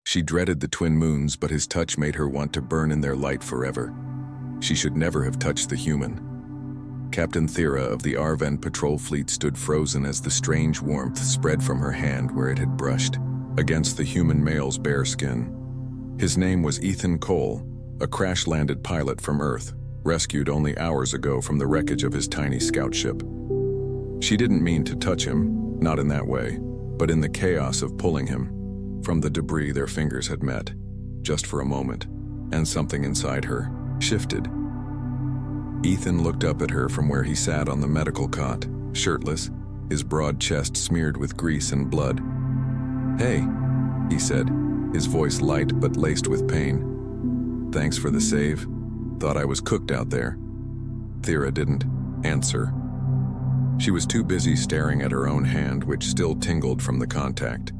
She dreaded the twin moons, but his touch made her want to burn in their light forever. She should never have touched the human. Captain Thera of the Arven patrol fleet stood frozen as the strange warmth spread from her hand where it had brushed against the human male's bare skin. His name was Ethan Cole, a crash-landed pilot from Earth, rescued only hours ago from the wreckage of his tiny scout ship. She didn't mean to touch him, not in that way, but in the chaos of pulling him from the debris their fingers had met, just for a moment, and something inside her shifted. Ethan looked up at her from where he sat on the medical cot, shirtless, his broad chest smeared with grease and blood. "Hey," he said, his voice light but laced with pain. "Thanks for the save. Thought I was cooked out there." Thera didn't answer. She was too busy staring at her own hand, which still tingled from the contact.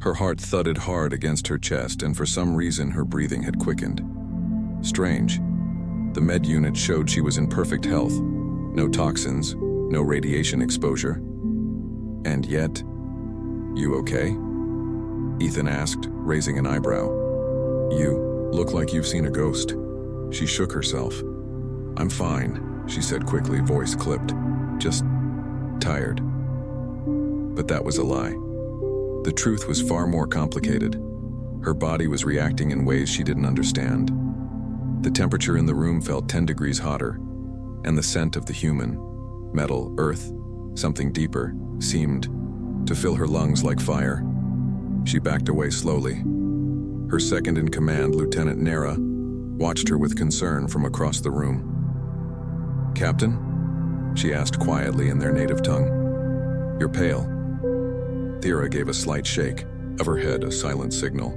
Her heart thudded hard against her chest, and for some reason her breathing had quickened. Strange. The med unit showed she was in perfect health. No toxins, no radiation exposure. And yet, "You okay?" Ethan asked, raising an eyebrow. "You look like you've seen a ghost." She shook herself. "I'm fine," she said quickly, voice clipped. "Just tired." But that was a lie. The truth was far more complicated. Her body was reacting in ways she didn't understand. The temperature in the room felt 10 degrees hotter, and the scent of the human, metal, earth, something deeper, seemed to fill her lungs like fire. She backed away slowly. Her second-in-command, Lieutenant Nera, watched her with concern from across the room. "Captain?" she asked quietly in their native tongue. "You're pale." Thera gave a slight shake of her head, a silent signal.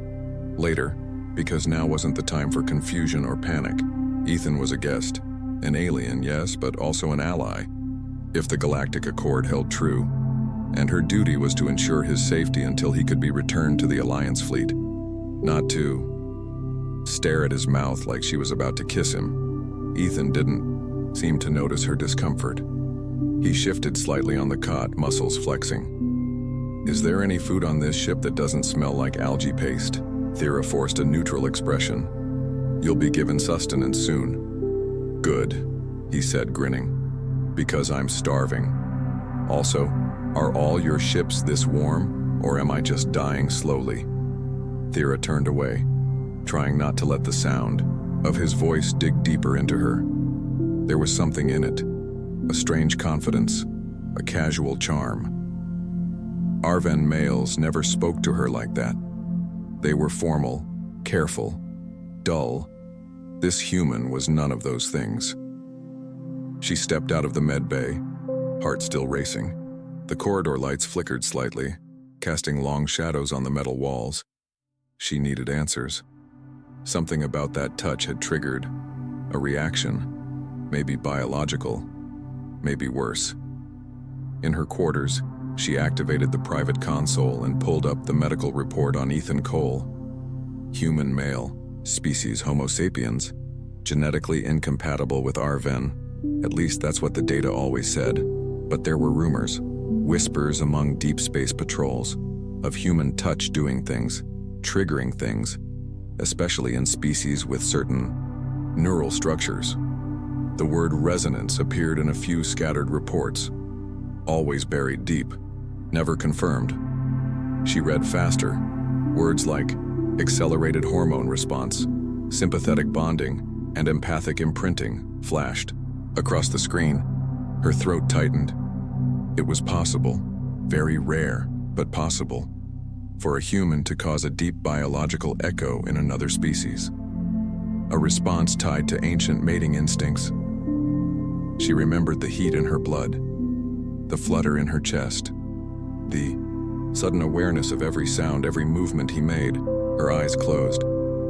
Later, because now wasn't the time for confusion or panic, Ethan was a guest. An alien, yes, but also an ally, if the Galactic Accord held true, and her duty was to ensure his safety until he could be returned to the Alliance fleet, not to stare at his mouth like she was about to kiss him. Ethan didn't seem to notice her discomfort. He shifted slightly on the cot, muscles flexing. "Is there any food on this ship that doesn't smell like algae paste?" Thera forced a neutral expression. "You'll be given sustenance soon." "Good," he said, grinning, "because I'm starving. Also, are all your ships this warm, or am I just dying slowly?" Thera turned away, trying not to let the sound of his voice dig deeper into her. There was something in it, a strange confidence, a casual charm. Arven males never spoke to her like that. They were formal, careful, dull. This human was none of those things. She stepped out of the med bay, heart still racing. The corridor lights flickered slightly, casting long shadows on the metal walls. She needed answers. Something about that touch had triggered a reaction, maybe biological, maybe worse. In her quarters, she activated the private console and pulled up the medical report on Ethan Cole. Human male, species Homo sapiens, genetically incompatible with Arven. At least that's what the data always said. But there were rumors, whispers among deep space patrols, of human touch doing things, triggering things, especially in species with certain neural structures. The word resonance appeared in a few scattered reports, always buried deep, never confirmed. She read faster. Words like accelerated hormone response, sympathetic bonding, and empathic imprinting flashed across the screen. Her throat tightened. It was possible, very rare, but possible, for a human to cause a deep biological echo in another species. A response tied to ancient mating instincts. She remembered the heat in her blood, the flutter in her chest, the sudden awareness of every sound, every movement he made. Her eyes closed.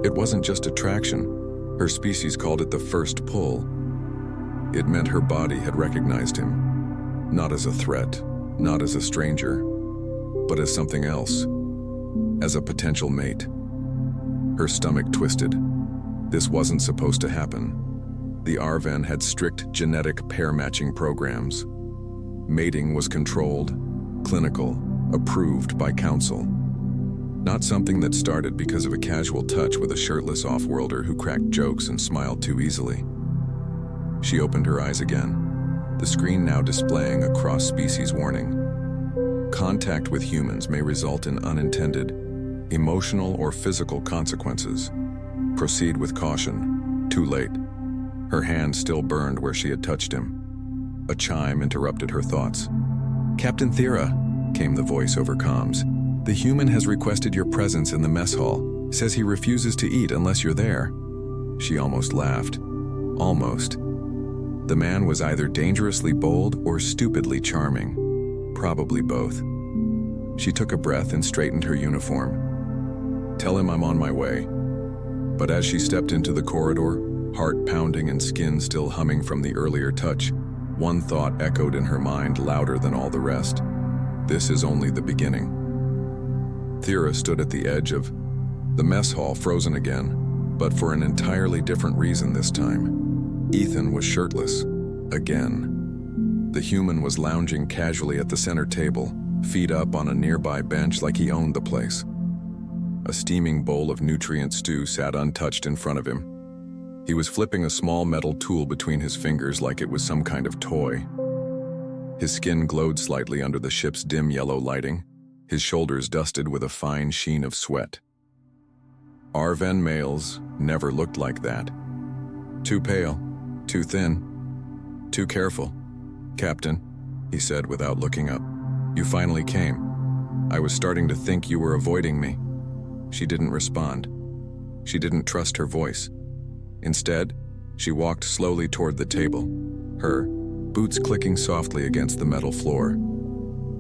It wasn't just attraction. Her species called it the first pull. It meant her body had recognized him, not as a threat, not as a stranger, but as something else, as a potential mate. Her stomach twisted. This wasn't supposed to happen. The Arven had strict genetic pair-matching programs. Mating was controlled, clinical, approved by council. Not something that started because of a casual touch with a shirtless off-worlder who cracked jokes and smiled too easily. She opened her eyes again, the screen now displaying a cross-species warning. Contact with humans may result in unintended, emotional or physical consequences. Proceed with caution. Too late. Her hand still burned where she had touched him. A chime interrupted her thoughts. "Captain Thera," came the voice over comms. "The human has requested your presence in the mess hall. Says he refuses to eat unless you're there." She almost laughed. Almost. The man was either dangerously bold or stupidly charming. Probably both. She took a breath and straightened her uniform. "Tell him I'm on my way." But as she stepped into the corridor, heart pounding and skin still humming from the earlier touch, one thought echoed in her mind louder than all the rest. This is only the beginning. Thera stood at the edge of the mess hall, frozen again, but for an entirely different reason this time. Ethan was shirtless. Again. The human was lounging casually at the center table, feet up on a nearby bench like he owned the place. A steaming bowl of nutrient stew sat untouched in front of him. He was flipping a small metal tool between his fingers like it was some kind of toy. His skin glowed slightly under the ship's dim yellow lighting, his shoulders dusted with a fine sheen of sweat. Arven males never looked like that. Too pale, too thin, too careful. "Captain," he said without looking up, "you finally came. I was starting to think you were avoiding me." She didn't respond. She didn't trust her voice. Instead, she walked slowly toward the table, her boots clicking softly against the metal floor.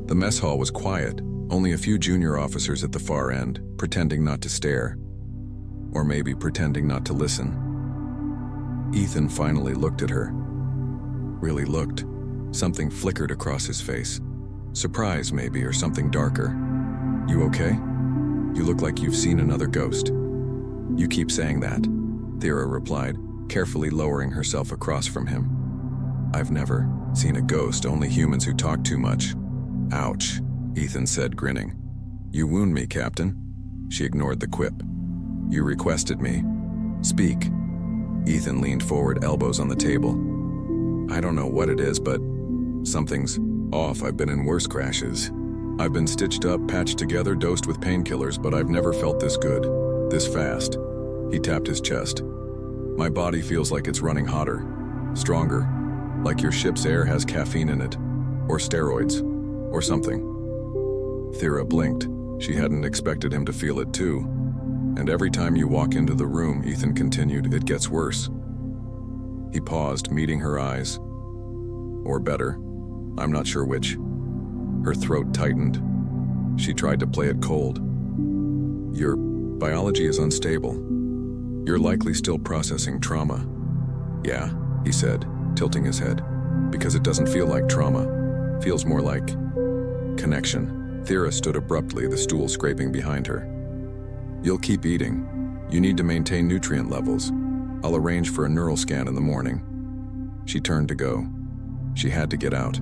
The mess hall was quiet, only a few junior officers at the far end, pretending not to stare. Or maybe pretending not to listen. Ethan finally looked at her. Really looked. Something flickered across his face. Surprise, maybe, or something darker. "You okay? You look like you've seen another ghost." "You keep saying that," Thera replied, carefully lowering herself across from him. "I've never seen a ghost, only humans who talk too much." "Ouch," Ethan said, grinning. "You wound me, Captain." She ignored the quip. "You requested me. Speak." Ethan leaned forward, elbows on the table. "I don't know what it is, but something's off. I've been in worse crashes. I've been stitched up, patched together, dosed with painkillers, but I've never felt this good, this fast." He tapped his chest. "My body feels like it's running hotter, stronger, like your ship's air has caffeine in it, or steroids, or something." Thera blinked. She hadn't expected him to feel it too. "And every time you walk into the room," Ethan continued, "it gets worse." He paused, meeting her eyes. Or better, I'm not sure which. Her throat tightened. She tried to play it cold. "Your biology is unstable. You're likely still processing trauma." "Yeah," he said, tilting his head, "because it doesn't feel like trauma. Feels more like connection." Thera stood abruptly, the stool scraping behind her. "You'll keep eating. You need to maintain nutrient levels. I'll arrange for a neural scan in the morning." She turned to go. She had to get out.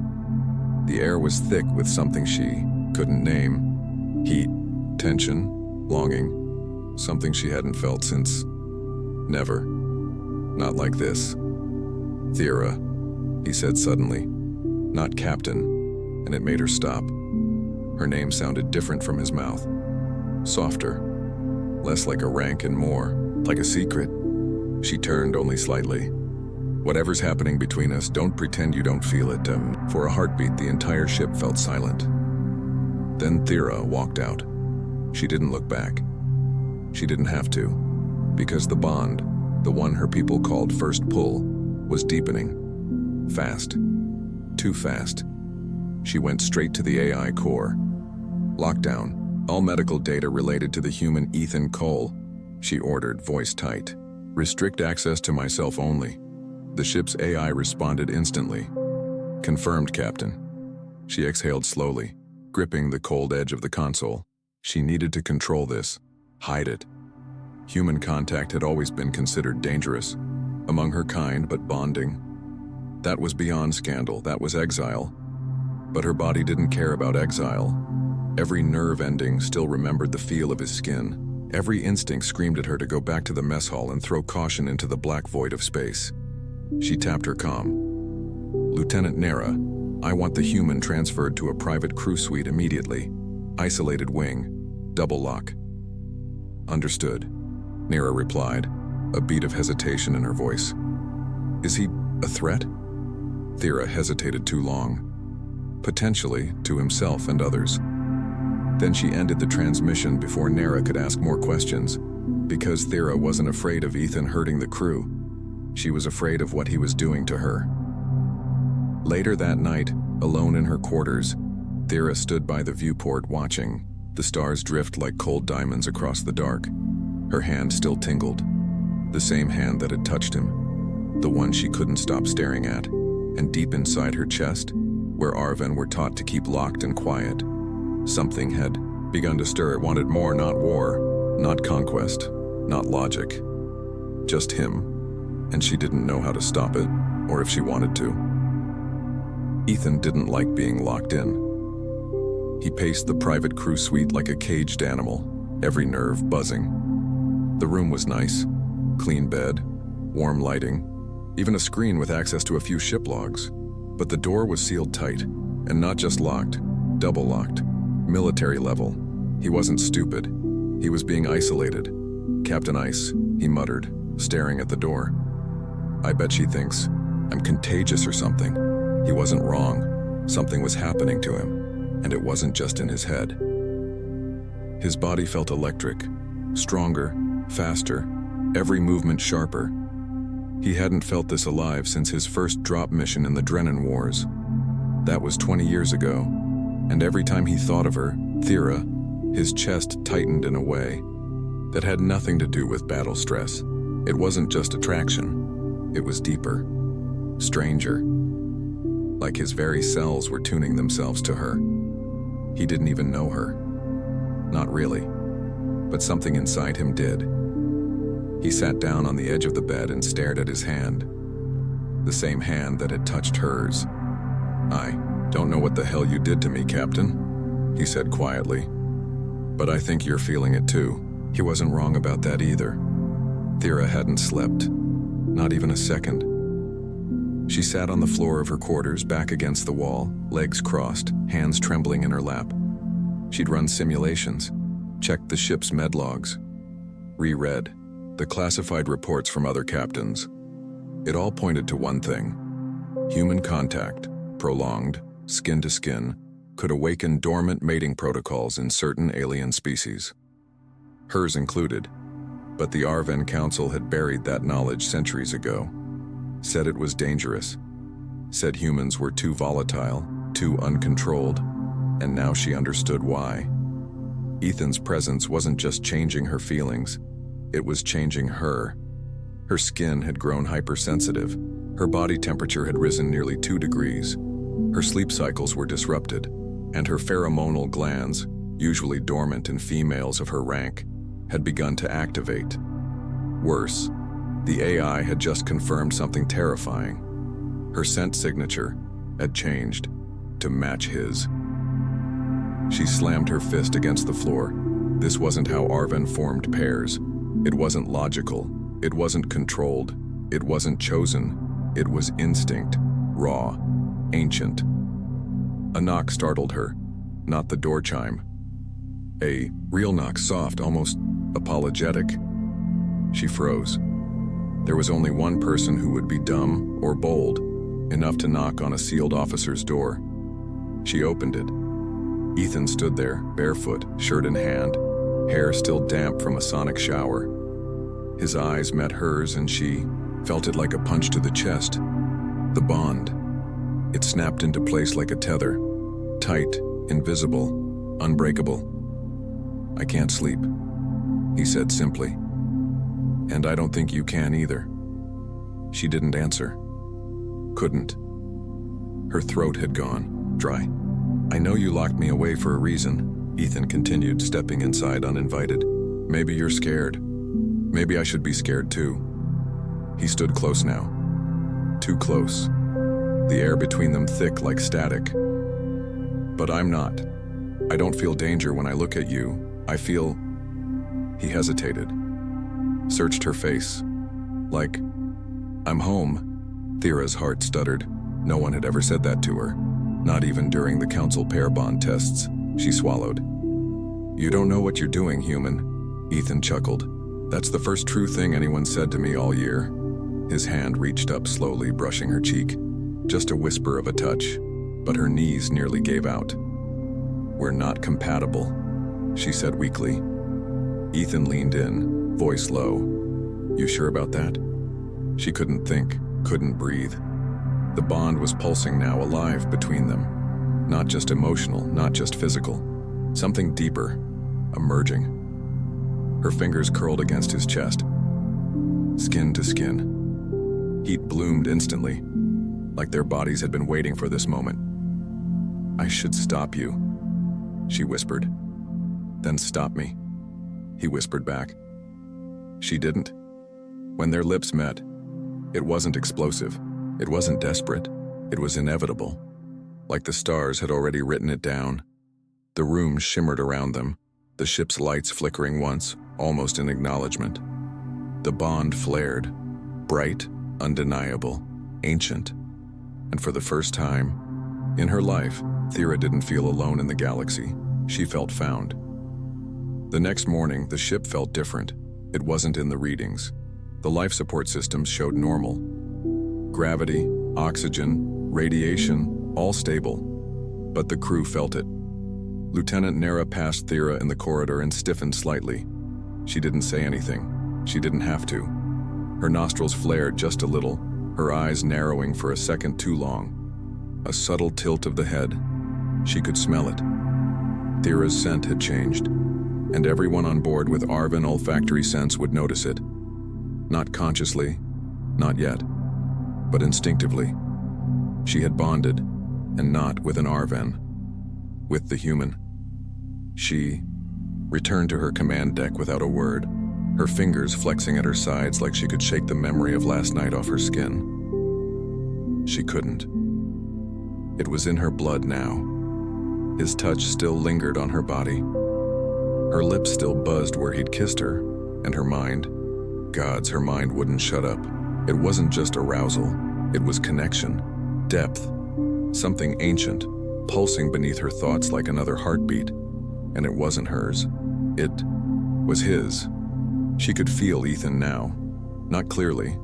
The air was thick with something she couldn't name. Heat, tension, longing. Something she hadn't felt since... never. Not like this. "Thera," he said suddenly. Not Captain, and it made her stop. Her name sounded different from his mouth. Softer. Less like a rank and more like a secret. She turned only slightly. "Whatever's happening between us, don't pretend you don't feel it." For a heartbeat, the entire ship felt silent. Then Thera walked out. She didn't look back. She didn't have to, because the bond, the one her people called First Pull, was deepening. Fast. Too fast. She went straight to the AI core. "Lockdown. All medical data related to the human Ethan Cole," she ordered, voice tight. "Restrict access to myself only." The ship's AI responded instantly. "Confirmed, Captain." She exhaled slowly, gripping the cold edge of the console. She needed to control this, hide it. Human contact had always been considered dangerous, among her kind, but bonding. That was beyond scandal, that was exile. But her body didn't care about exile. Every nerve ending still remembered the feel of his skin. Every instinct screamed at her to go back to the mess hall and throw caution into the black void of space. She tapped her comm. "Lieutenant Nera, I want the human transferred to a private crew suite immediately. Isolated wing. Double lock." "Understood," Nera replied, a beat of hesitation in her voice. "Is he a threat?" Thera hesitated too long. Potentially, to himself and others. Then she ended the transmission before Nera could ask more questions. Because Thera wasn't afraid of Ethan hurting the crew. She was afraid of what he was doing to her. Later that night, alone in her quarters, Thera stood by the viewport watching the stars drift like cold diamonds across the dark. Her hand still tingled. The same hand that had touched him. The one she couldn't stop staring at. And deep inside her chest, where Arven were taught to keep locked and quiet, something had begun to stir. It wanted more, not war, not conquest, not logic. Just him. And she didn't know how to stop it, or if she wanted to. Ethan didn't like being locked in. He paced the private crew suite like a caged animal, every nerve buzzing. The room was nice. Clean bed, warm lighting, even a screen with access to a few ship logs. But the door was sealed tight, and not just locked, double locked, military level. He wasn't stupid. He was being isolated. "Captain Ice," he muttered, staring at the door. "I bet she thinks I'm contagious or something." He wasn't wrong. Something was happening to him, and it wasn't just in his head. His body felt electric, stronger, faster, every movement sharper. He hadn't felt this alive since his first drop mission in the Drennan Wars. That was 20 years ago, and every time he thought of her, Thera, his chest tightened in a way that had nothing to do with battle stress. It wasn't just attraction. It was deeper, stranger. Like his very cells were tuning themselves to her. He didn't even know her. Not really, but something inside him did. He sat down on the edge of the bed and stared at his hand. The same hand that had touched hers. "I don't know what the hell you did to me, Captain," he said quietly. "But I think you're feeling it too." He wasn't wrong about that either. Thera hadn't slept, not even a second. She sat on the floor of her quarters, back against the wall, legs crossed, hands trembling in her lap. She'd run simulations, checked the ship's med logs, reread the classified reports from other captains. It all pointed to one thing. Human contact, prolonged, skin to skin, could awaken dormant mating protocols in certain alien species. Hers included, but the Arven Council had buried that knowledge centuries ago. Said it was dangerous. Said humans were too volatile, too uncontrolled, and now she understood why. Ethan's presence wasn't just changing her feelings, it was changing her. Her skin had grown hypersensitive. Her body temperature had risen nearly 2 degrees. Her sleep cycles were disrupted, and her pheromonal glands, usually dormant in females of her rank, had begun to activate. Worse, the AI had just confirmed something terrifying. Her scent signature had changed to match his. She slammed her fist against the floor. This wasn't how Arven formed pairs. It wasn't logical. It wasn't controlled. It wasn't chosen. It was instinct, raw, ancient. A knock startled her, not the door chime. A real knock, soft, almost apologetic. She froze. There was only one person who would be dumb or bold enough to knock on a sealed officer's door. She opened it. Ethan stood there, barefoot, shirt in hand, hair still damp from a sonic shower. His eyes met hers and she felt it like a punch to the chest. The bond. It snapped into place like a tether. Tight, invisible, unbreakable. "I can't sleep," he said simply. "And I don't think you can either." She didn't answer. Couldn't. Her throat had gone dry. "I know you locked me away for a reason," Ethan continued, stepping inside uninvited. "Maybe you're scared. Maybe I should be scared too." He stood close now. Too close. The air between them thick like static. "But I'm not. I don't feel danger when I look at you. I feel... He hesitated, searched her face. Like, I'm home. Thera's heart stuttered. No one had ever said that to her, not even during the council pair bond tests. She swallowed. You don't know what you're doing, human. Ethan chuckled. That's the first true thing anyone said to me all year. His hand reached up slowly, brushing her cheek. Just a whisper of a touch, but her knees nearly gave out. We're not compatible, she said weakly. Ethan leaned in, voice low. You sure about that? She couldn't think, couldn't breathe. The bond was pulsing now, alive between them. Not just emotional, not just physical. Something deeper, emerging. Her fingers curled against his chest. Skin to skin. Heat bloomed instantly, like their bodies had been waiting for this moment. I should stop you, she whispered. Then stop me, he whispered back. She didn't. When their lips met, it wasn't explosive, it wasn't desperate, it was inevitable. Like the stars had already written it down. The room shimmered around them, the ship's lights flickering once, almost in acknowledgement. The bond flared, bright, undeniable, ancient. And for the first time in her life, Thera didn't feel alone in the galaxy. She felt found. The next morning, the ship felt different. It wasn't in the readings. The life support systems showed normal. Gravity, oxygen, radiation, all stable. But the crew felt it. Lieutenant Nera passed Thera in the corridor and stiffened slightly. She didn't say anything. She didn't have to. Her nostrils flared just a little, her eyes narrowing for a second too long. A subtle tilt of the head. She could smell it. Thera's scent had changed, and everyone on board with Arvan olfactory sense would notice it. Not consciously, not yet, but instinctively. She had bonded, and not with an Arvan, with the human. She returned to her command deck without a word, her fingers flexing at her sides like she could shake the memory of last night off her skin. She couldn't. It was in her blood now. His touch still lingered on her body. Her lips still buzzed where he'd kissed her, and her mind, gods, her mind wouldn't shut up. It wasn't just arousal, it was connection, depth, something ancient, pulsing beneath her thoughts like another heartbeat. And it wasn't hers. It was his. She could feel Ethan now, not clearly,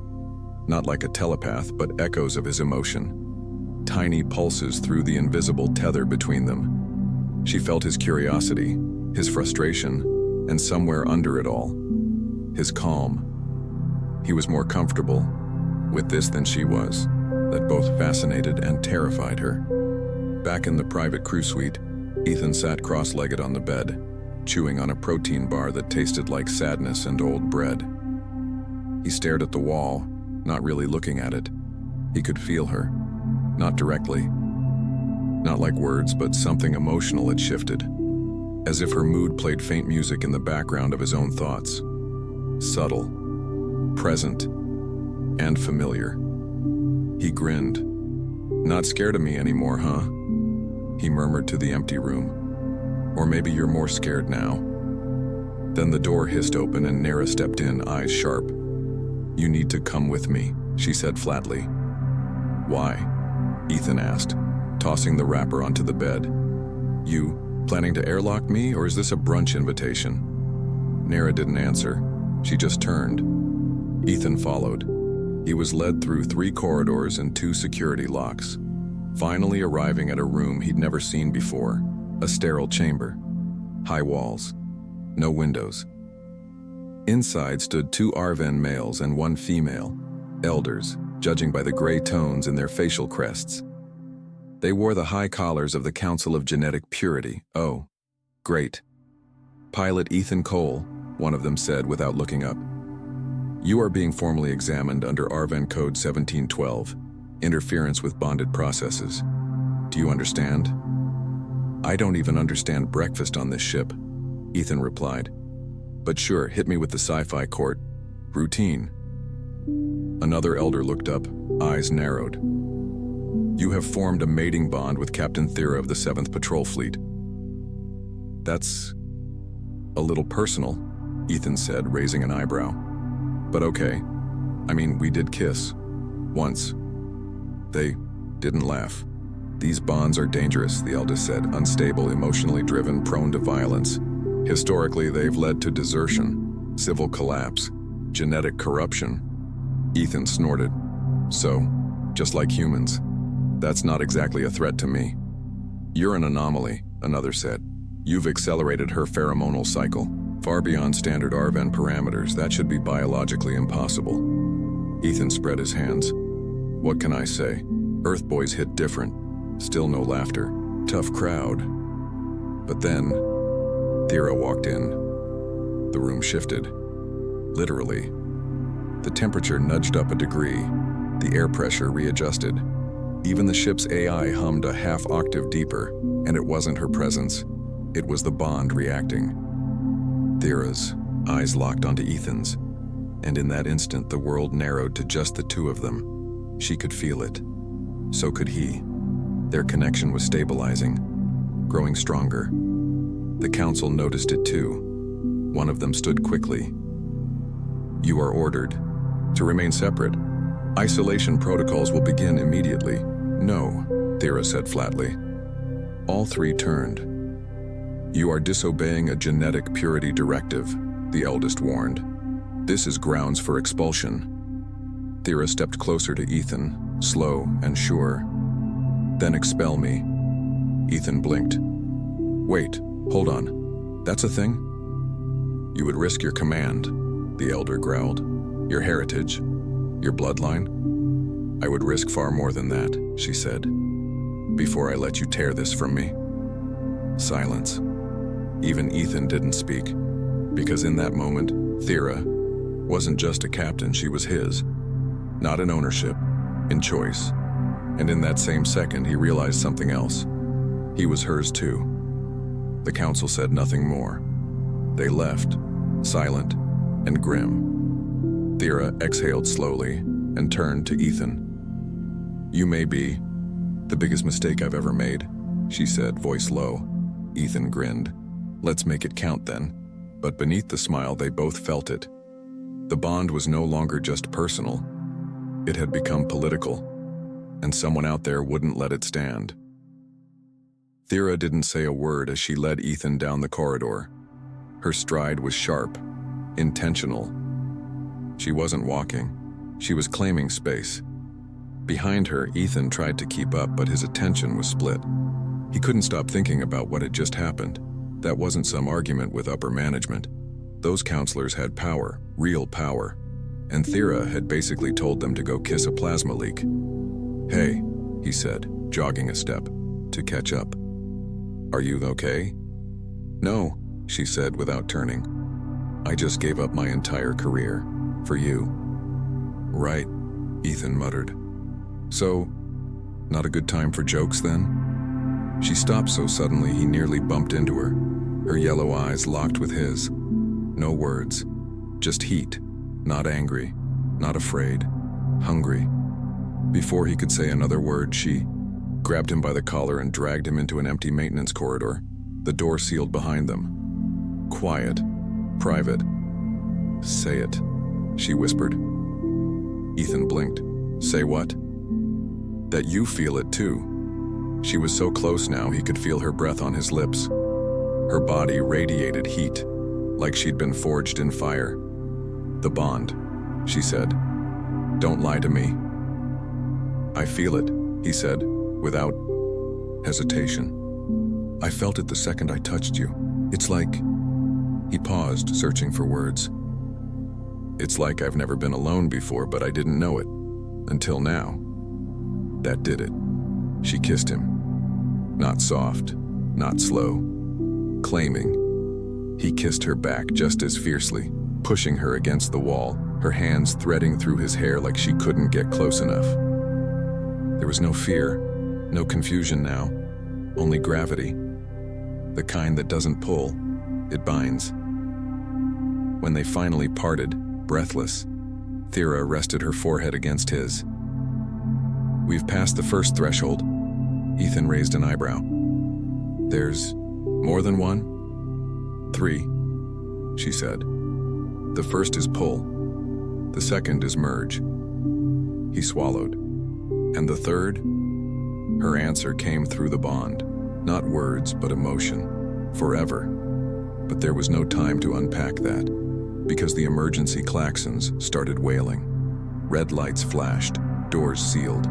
not like a telepath, but echoes of his emotion, tiny pulses through the invisible tether between them. She felt his curiosity, his frustration, and somewhere under it all, his calm. He was more comfortable with this than she was. That both fascinated and terrified her. Back in the private crew suite, Ethan sat cross-legged on the bed, chewing on a protein bar that tasted like sadness and old bread. He stared at the wall, not really looking at it. He could feel her, not directly. Not like words, but something emotional had shifted, as if her mood played faint music in the background of his own thoughts. Subtle, present, and familiar. He grinned. Not scared of me anymore, huh? He murmured to the empty room. Or maybe you're more scared now. Then the door hissed open and Nera stepped in, eyes sharp. You need to come with me, she said flatly. Why? Ethan asked, tossing the wrapper onto the bed. You planning to airlock me, or is this a brunch invitation? Nera didn't answer. She just turned. Ethan followed. He was led through 3 corridors and 2 security locks, finally arriving at a room he'd never seen before, a sterile chamber. High walls, no windows. Inside stood 2 Arvan males and 1 female, elders, judging by the gray tones in their facial crests. They wore the high collars of the Council of Genetic Purity. Oh, great. Pilot Ethan Cole, one of them said without looking up. You are being formally examined under Arvan Code 1712, interference with bonded processes. Do you understand? I don't even understand breakfast on this ship, Ethan replied. But sure, hit me with the Sci-Fi court. Routine. Another elder looked up, eyes narrowed. You have formed a mating bond with Captain Thera of the 7th Patrol Fleet. That's a little personal, Ethan said, raising an eyebrow. But okay. I mean, we did kiss. Once. They didn't laugh. These bonds are dangerous, the eldest said, unstable, emotionally driven, prone to violence. Historically, they've led to desertion, civil collapse, genetic corruption. Ethan snorted. So, just like humans, that's not exactly a threat to me. You're an anomaly, another said. You've accelerated her pheromonal cycle, far beyond standard ARVN parameters. That should be biologically impossible. Ethan spread his hands. What can I say? Earth boys hit different. Still no laughter. Tough crowd. But then, Thera walked in. The room shifted. Literally. The temperature nudged up a degree. The air pressure readjusted. Even the ship's AI hummed a half-octave deeper, and it wasn't her presence. It was the bond reacting. Thera's eyes locked onto Ethan's, and in that instant the world narrowed to just the two of them. She could feel it. So could he. Their connection was stabilizing, growing stronger. The council noticed it too. One of them stood quickly. You are ordered to remain separate. Isolation protocols will begin immediately. No, Thera said flatly. All three turned. You are disobeying a genetic purity directive, the eldest warned. This is grounds for expulsion. Thera stepped closer to Ethan, slow and sure. Then expel me. Ethan blinked. Wait, hold on. That's a thing? You would risk your command, the elder growled. Your heritage, your bloodline? I would risk far more than that, she said, before I let you tear this from me. Silence. Even Ethan didn't speak, because in that moment, Thera wasn't just a captain, she was his. Not in ownership, in choice. And in that same second, he realized something else. He was hers too. The council said nothing more. They left, silent and grim. Thera exhaled slowly and turned to Ethan. You may be the biggest mistake I've ever made, she said, voice low. Ethan grinned. Let's make it count then. But beneath the smile, they both felt it. The bond was no longer just personal. It had become political, and someone out there wouldn't let it stand. Thera didn't say a word as she led Ethan down the corridor. Her stride was sharp, intentional. She wasn't walking. She was claiming space. Behind her, Ethan tried to keep up, but his attention was split. He couldn't stop thinking about what had just happened. That wasn't some argument with upper management. Those counselors had power, real power, and Thera had basically told them to go kiss a plasma leak. Hey, he said, jogging a step, to catch up. Are you okay? No, she said without turning. I just gave up my entire career. For you. Right, Ethan muttered. So, not a good time for jokes then? She stopped so suddenly he nearly bumped into her. Her yellow eyes locked with his. No words, just heat, not angry, not afraid, hungry. Before he could say another word, she grabbed him by the collar and dragged him into an empty maintenance corridor, the door sealed behind them. Quiet, private. Say it, she whispered. Ethan blinked. Say what? That you feel it too. She was so close now he could feel her breath on his lips. Her body radiated heat, like she'd been forged in fire. The bond, she said. Don't lie to me. I feel it, he said, without hesitation. I felt it the second I touched you. It's like... He paused, searching for words. It's like I've never been alone before, but I didn't know it. Until now. That did it. She kissed him. Not soft, not slow. Claiming. He kissed her back just as fiercely, pushing her against the wall, her hands threading through his hair like she couldn't get close enough. There was no fear, no confusion now, only gravity. The kind that doesn't pull, it binds. When they finally parted, breathless, Thera rested her forehead against his. We've passed the first threshold. Ethan raised an eyebrow. There's more than one? 3, she said. The first is pull. The second is merge. He swallowed. And the third? Her answer came through the bond. Not words, but emotion. Forever. But there was no time to unpack that, because the emergency klaxons started wailing. Red lights flashed, doors sealed.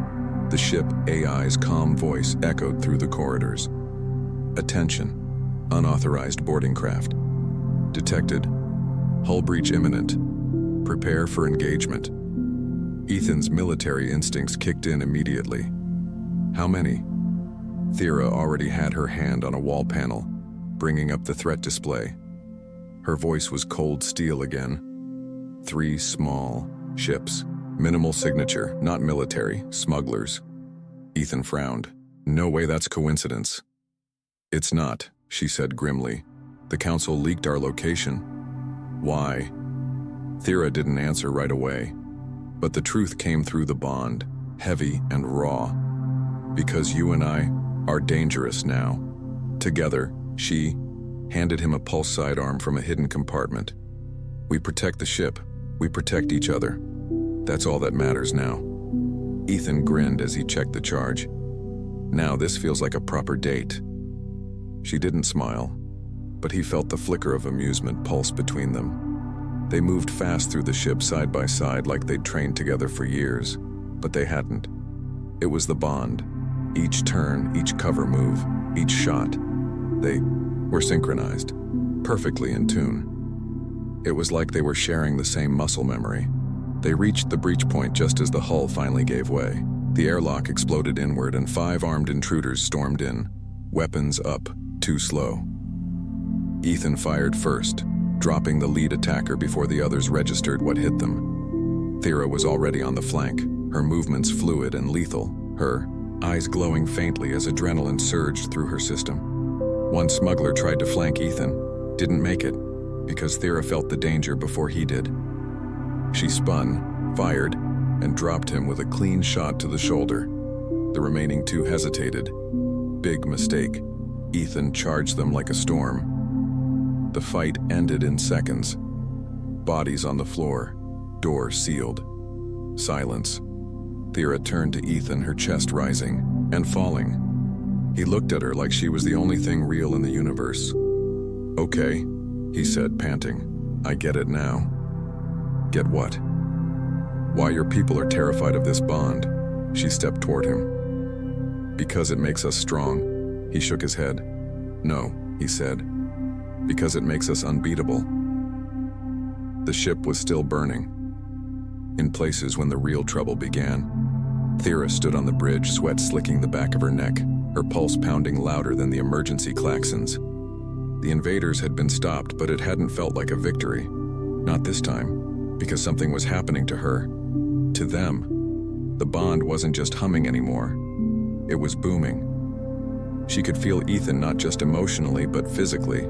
The ship AI's calm voice echoed through the corridors. Attention. Unauthorized boarding craft. Detected. Hull breach imminent. Prepare for engagement. Ethan's military instincts kicked in immediately. How many? Thera already had her hand on a wall panel, bringing up the threat display. Her voice was cold steel again. 3 small ships. Minimal signature, not military, smugglers. Ethan frowned. No way that's coincidence. It's not, she said grimly. The council leaked our location. Why? Thera didn't answer right away. But the truth came through the bond, heavy and raw. Because you and I are dangerous now. Together, she handed him a pulse sidearm from a hidden compartment. We protect the ship. We protect each other. That's all that matters now. Ethan grinned as he checked the charge. Now this feels like a proper date. She didn't smile, but he felt the flicker of amusement pulse between them. They moved fast through the ship side by side like they'd trained together for years, but they hadn't. It was the bond. Each turn, each cover move, each shot. They were synchronized, perfectly in tune. It was like they were sharing the same muscle memory. They reached the breach point just as the hull finally gave way. The airlock exploded inward and 5 armed intruders stormed in, weapons up, too slow. Ethan fired first, dropping the lead attacker before the others registered what hit them. Thera was already on the flank, her movements fluid and lethal, her eyes glowing faintly as adrenaline surged through her system. One smuggler tried to flank Ethan, didn't make it, because Thera felt the danger before he did. She spun, fired, and dropped him with a clean shot to the shoulder. The remaining 2 hesitated. Big mistake. Ethan charged them like a storm. The fight ended in seconds. Bodies on the floor, door sealed. Silence. Thera turned to Ethan, her chest rising and falling. He looked at her like she was the only thing real in the universe. Okay, he said, panting. I get it now. Get what? Why your people are terrified of this bond. She stepped toward him. Because it makes us strong. He shook his head. No, he said. Because it makes us unbeatable. The ship was still burning. In places when the real trouble began. Thera stood on the bridge, sweat slicking the back of her neck, her pulse pounding louder than the emergency klaxons. The invaders had been stopped, but it hadn't felt like a victory. Not this time. Because something was happening to her. To them. The bond wasn't just humming anymore. It was booming. She could feel Ethan not just emotionally, but physically.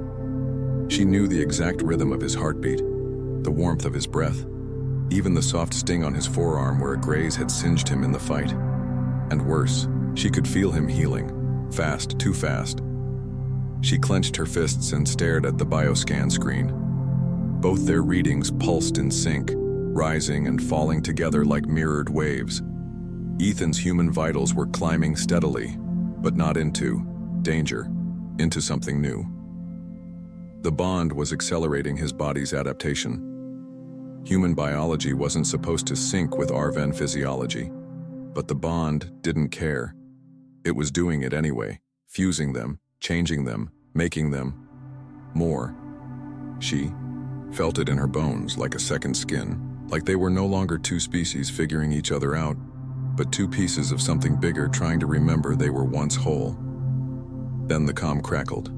She knew the exact rhythm of his heartbeat, the warmth of his breath, even the soft sting on his forearm where a graze had singed him in the fight. And worse, she could feel him healing. Fast, too fast. She clenched her fists and stared at the bioscan screen. Both their readings pulsed in sync, rising and falling together like mirrored waves. Ethan's human vitals were climbing steadily, but not into danger, into something new. The bond was accelerating his body's adaptation. Human biology wasn't supposed to sync with Arven physiology, but the bond didn't care. It was doing it anyway, fusing them, changing them, making them more. She felt it in her bones like a second skin, like they were no longer 2 species figuring each other out, but 2 pieces of something bigger trying to remember they were once whole. Then the comm crackled.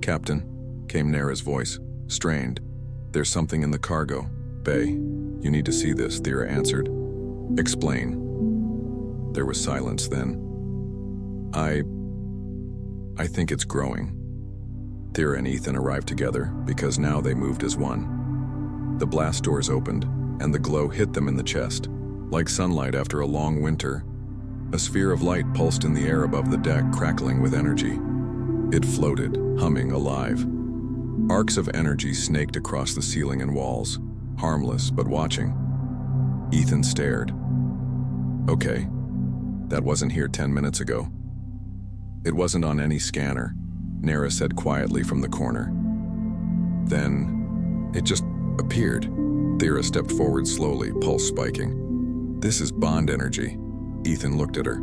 "Captain," came Nara's voice, strained. "There's something in the cargo. Bay, you need to see this," Thera answered. "Explain." There was silence then. I think it's growing." Thera and Ethan arrived together because now they moved as one. The blast doors opened, and the glow hit them in the chest. Like sunlight after a long winter, a sphere of light pulsed in the air above the deck, crackling with energy. It floated, humming, alive. Arcs of energy snaked across the ceiling and walls, harmless but watching. Ethan stared. Okay, that wasn't here 10 minutes ago. It wasn't on any scanner, Nara said quietly from the corner. Then, it just appeared. Thera stepped forward slowly, pulse spiking. This is bond energy. Ethan looked at her.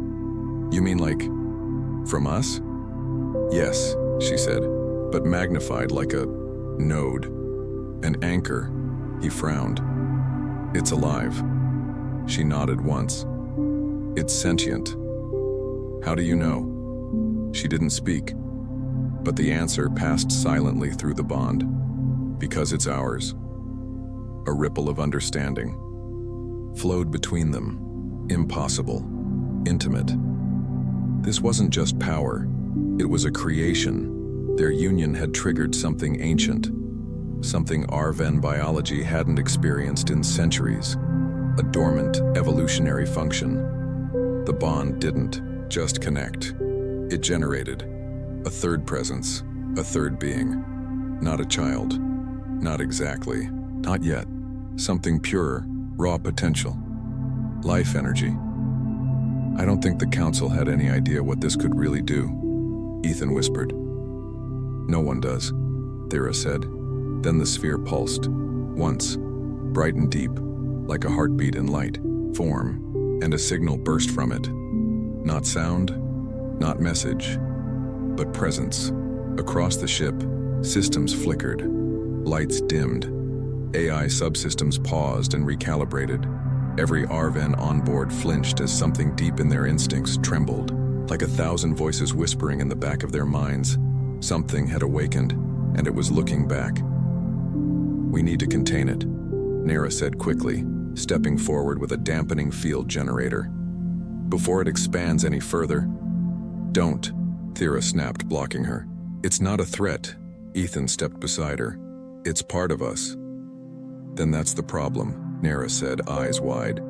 You mean like, from us? Yes, she said, but magnified like a node. An anchor. He frowned. It's alive. She nodded once. It's sentient. How do you know? She didn't speak, but the answer passed silently through the bond. Because it's ours. A ripple of understanding flowed between them, impossible, intimate. This wasn't just power, it was a creation. Their union had triggered something ancient, something Arven biology hadn't experienced in centuries, a dormant evolutionary function. The bond didn't just connect. It generated a third presence, a third being. Not a child. Not exactly. Not yet. Something purer, raw potential. Life energy. I don't think the council had any idea what this could really do, Ethan whispered. No one does, Thera said. Then the sphere pulsed. Once, bright and deep, like a heartbeat in light, form, and a signal burst from it. Not sound, not message, but presence. Across the ship, systems flickered, lights dimmed, AI subsystems paused and recalibrated. Every Arven on board flinched as something deep in their instincts trembled, like 1,000 voices whispering in the back of their minds. Something had awakened, and it was looking back. We need to contain it, Nara said quickly, stepping forward with a dampening field generator. Before it expands any further. Don't, Thera snapped, blocking her. It's not a threat, Ethan stepped beside her. It's part of us. Then that's the problem, Nara said, eyes wide.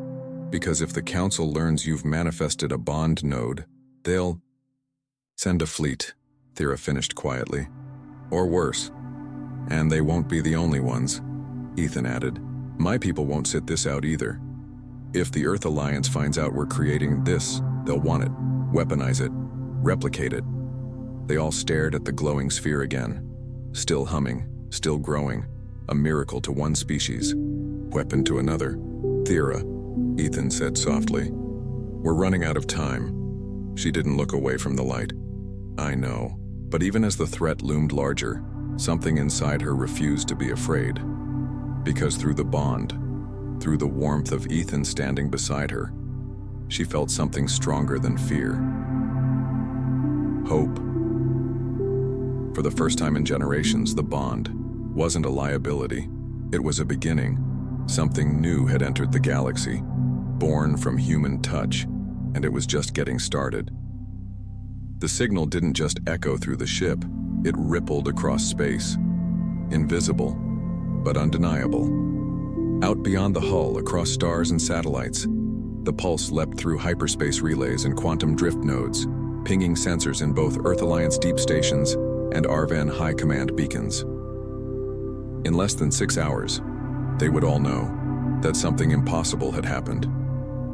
Because if the council learns you've manifested a bond node, they'll send a fleet, Thera finished quietly. Or worse. And they won't be the only ones, Ethan added. My people won't sit this out either. If the Earth Alliance finds out we're creating this, they'll want it, weaponize it, replicate it. They all stared at the glowing sphere again. Still humming, still growing, a miracle to one species, weapon to another. Thera, Ethan said softly. We're running out of time. She didn't look away from the light. I know, but even as the threat loomed larger, something inside her refused to be afraid. Because through the bond, through the warmth of Ethan standing beside her, she felt something stronger than fear. Hope. For the first time in generations, the bond wasn't a liability. It was a beginning. Something new had entered the galaxy, born from human touch, and it was just getting started. The signal didn't just echo through the ship, it rippled across space. Invisible, but undeniable. Out beyond the hull, across stars and satellites, the pulse leapt through hyperspace relays and quantum drift nodes, pinging sensors in both Earth Alliance deep stations and Arvan High Command beacons. In less than 6 hours, they would all know that something impossible had happened,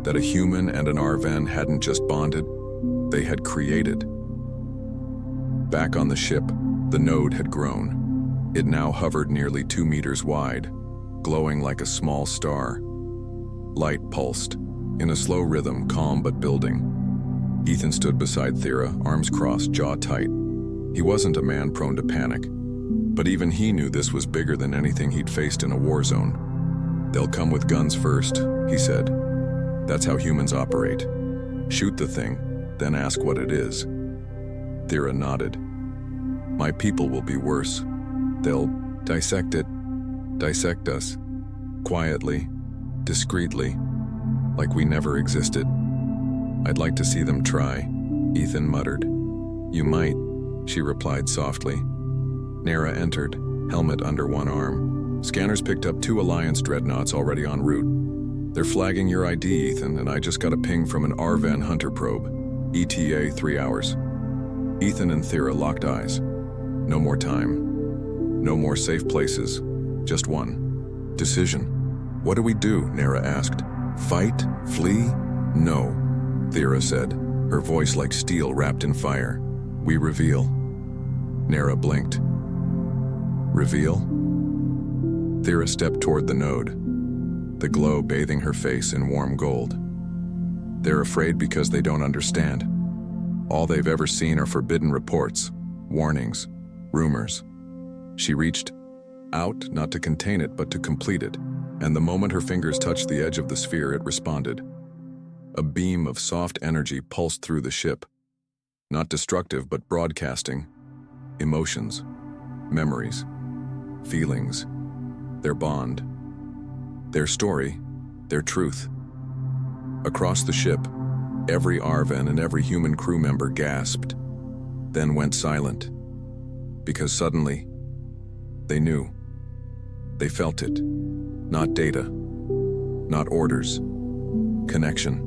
that a human and an Arvan hadn't just bonded, they had created. Back on the ship, the node had grown. It now hovered nearly 2 meters wide, glowing like a small star. Light pulsed, in a slow rhythm, calm but building. Ethan stood beside Thera, arms crossed, jaw tight. He wasn't a man prone to panic, but even he knew this was bigger than anything he'd faced in a war zone. They'll come with guns first, he said. That's how humans operate. Shoot the thing, then ask what it is. Thera nodded. My people will be worse. They'll dissect it, dissect us, quietly, discreetly, like we never existed. I'd like to see them try, Ethan muttered. You might, she replied softly. Nara entered, helmet under one arm. Scanners picked up 2 Alliance dreadnoughts already en route. They're flagging your ID, Ethan, and I just got a ping from an Arvan hunter probe. ETA 3 hours. Ethan and Thera locked eyes. No more time. No more safe places, just one. Decision. What do we do? Nera asked. Fight? Flee? No, Thera said, her voice like steel wrapped in fire. We reveal. Nera blinked. Reveal? Thera stepped toward the node, the glow bathing her face in warm gold. They're afraid because they don't understand. All they've ever seen are forbidden reports, warnings, rumors. She reached out, not to contain it, but to complete it, and the moment her fingers touched the edge of the sphere, it responded. A beam of soft energy pulsed through the ship, not destructive, but broadcasting. Emotions, memories, feelings, their bond, their story, their truth. Across the ship, every Arven and every human crew member gasped, then went silent, because suddenly, they knew. They felt it. Not data, not orders, connection.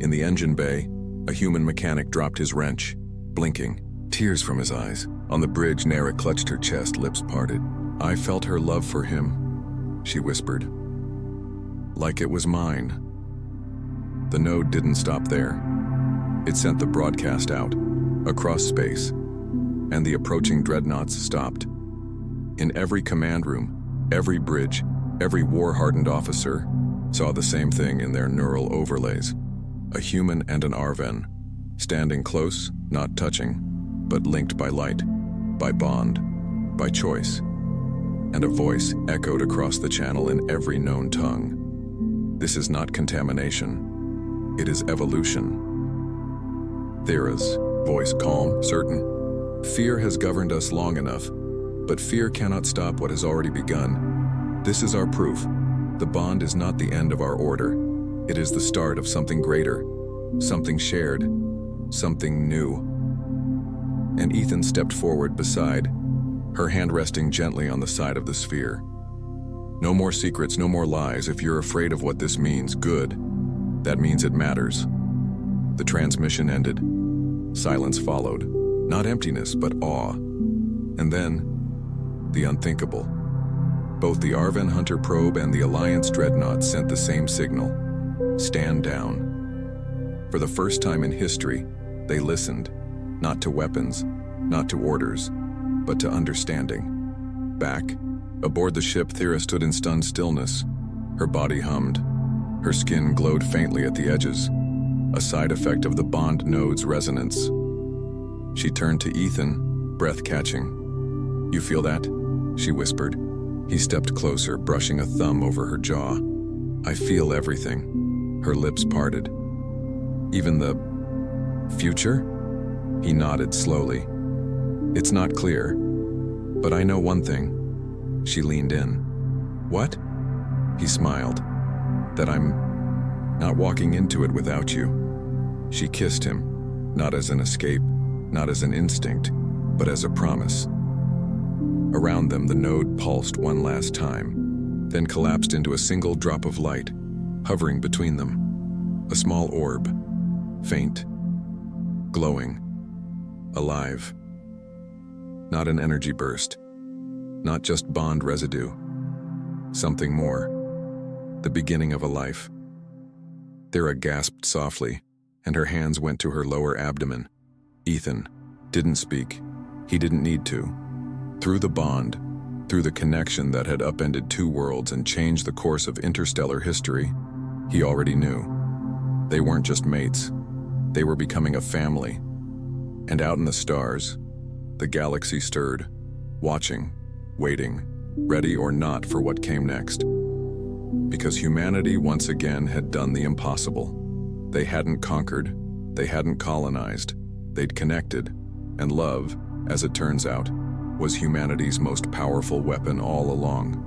In the engine bay, a human mechanic dropped his wrench, blinking, tears from his eyes. On the bridge, Nera clutched her chest, lips parted. I felt her love for him, she whispered, like it was mine. The node didn't stop there. It sent the broadcast out, across space, and the approaching dreadnoughts stopped. In every command room, every bridge, every war-hardened officer saw the same thing in their neural overlays. A human and an Arven, standing close, not touching, but linked by light, by bond, by choice. And a voice echoed across the channel in every known tongue. This is not contamination. It is evolution. Thera's voice calm, certain. Fear has governed us long enough, but fear cannot stop what has already begun. This is our proof. The bond is not the end of our order. It is the start of something greater, something shared, something new. And Ethan stepped forward beside, her hand resting gently on the side of the sphere. No more secrets, no more lies. If you're afraid of what this means, good. That means it matters. The transmission ended. Silence followed. Not emptiness, but awe. And then, the unthinkable. Both the Arven Hunter probe and the Alliance dreadnought sent the same signal. Stand down. For the first time in history, they listened, not to weapons, not to orders, but to understanding. Back, aboard the ship, Thera stood in stunned stillness. Her body hummed. Her skin glowed faintly at the edges, a side effect of the bond node's resonance. She turned to Ethan, breath catching. You feel that? She whispered. He stepped closer, brushing a thumb over her jaw. I feel everything. Her lips parted. Even the future? He nodded slowly. It's not clear, but I know one thing. She leaned in. What? He smiled. That I'm not walking into it without you. She kissed him, not as an escape, not as an instinct, but as a promise. Around them, the node pulsed one last time, then collapsed into a single drop of light, hovering between them. A small orb, faint, glowing, alive. Not an energy burst, not just bond residue, something more, the beginning of a life. Thera gasped softly, and her hands went to her lower abdomen. Ethan didn't speak. He didn't need to. Through the bond, through the connection that had upended two worlds and changed the course of interstellar history, he already knew. They weren't just mates. They were becoming a family. And out in the stars, the galaxy stirred, watching, waiting, ready or not for what came next. Because humanity once again had done the impossible. They hadn't conquered, they hadn't colonized, they'd connected, and love, as it turns out, was humanity's most powerful weapon all along.